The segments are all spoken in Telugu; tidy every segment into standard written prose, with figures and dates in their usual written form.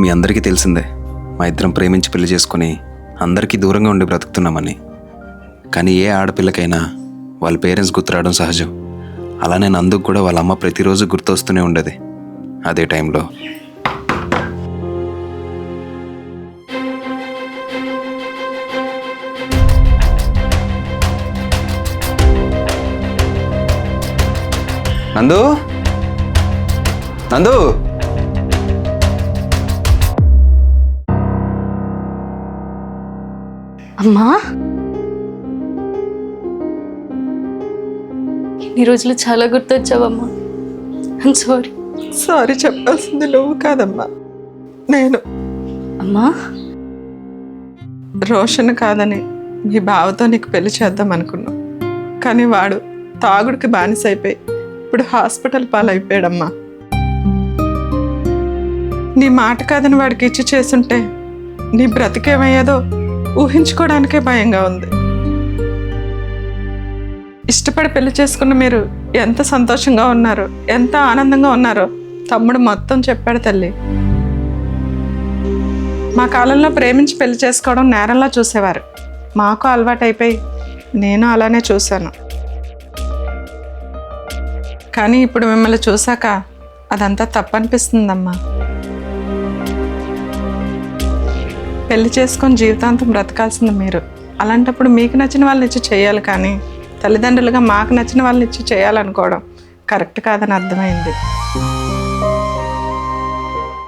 మీ అందరికీ తెలిసిందే, మా ఇద్దరం ప్రేమించి పెళ్లి చేసుకుని అందరికీ దూరంగా ఉండి బ్రతుకుతున్నామని. కానీ ఏ ఆడపిల్లకైనా వాళ్ళ పేరెంట్స్ గుర్తురావడం సహజం. అలానే నందుకు కూడా వాళ్ళ అమ్మ ప్రతిరోజు గుర్తొస్తూనే ఉండేది. అదే టైంలో నందు నందు అమ్మా, ఇన్ని రోజులు చాలా గుర్తొచ్చావమ్మా. I'm sorry. సారీ చెప్పాల్సింది నువ్వు కాదమ్మా, నేను. అమ్మా, రోషన్ కాదని మీ బావతో నీకు పెళ్లి చేద్దాం అనుకున్నాం. కానీ వాడు తాగుడికి బానిస అయిపోయి ఇప్పుడు హాస్పిటల్ పాలైపోయాడమ్మా. నీ మాట కాదని వాడికి ఇచ్చి చేసుంటే నీ బ్రతికేమయ్యేదో ఊహించుకోవడానికే భయంగా ఉంది. ఇష్టపడి పెళ్లి చేసుకున్న మీరు ఎంత సంతోషంగా ఉన్నారో, ఎంత ఆనందంగా ఉన్నారో తమ్ముడు మొత్తం చెప్పాడు తల్లి. మా కాలంలో ప్రేమించి పెళ్లి చేసుకోవడం నేరంలా చూసేవారు. మాకు అలవాటైపోయి నేను అలానే చూశాను. కానీ ఇప్పుడు మిమ్మల్ని చూశాక అదంతా తప్పనిపిస్తుందమ్మా. పెళ్లి చేసుకొని జీవితాంతం బ్రతకాల్సింది మీరు. అలాంటప్పుడు మీకు నచ్చిన వాళ్ళని ఇచ్చి చేయాలి, కానీ తల్లిదండ్రులుగా మాకు నచ్చిన వాళ్ళని ఇచ్చి చేయాలనుకోవడం కరెక్ట్ కాదని అర్థమైంది.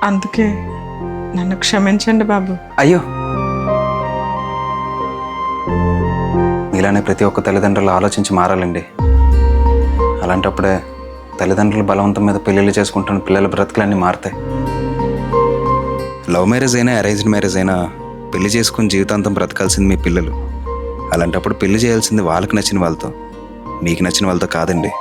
అందుకే నన్ను క్షమించండి బాబు. అయ్యో, ఇలానే ప్రతి ఒక్క తల్లిదండ్రులు ఆలోచించి మారాలండి. అలాంటప్పుడే తల్లిదండ్రుల బలవంతం మీద పెళ్ళిళ్ళు చేసుకుంటున్న పిల్లల బ్రతుకులన్నీ మారుతాయి. లవ్ మ్యారేజ్ అయినా అరేంజ్డ్ మ్యారేజ్ అయినా పెళ్లి చేసుకుని జీవితాంతం బ్రతకాల్సింది మీ పిల్లలు. అలాంటప్పుడు పెళ్లి చేయాల్సింది వాళ్ళకి నచ్చిన వాళ్ళతో, మీకు నచ్చిన వాళ్ళతో కాదండి.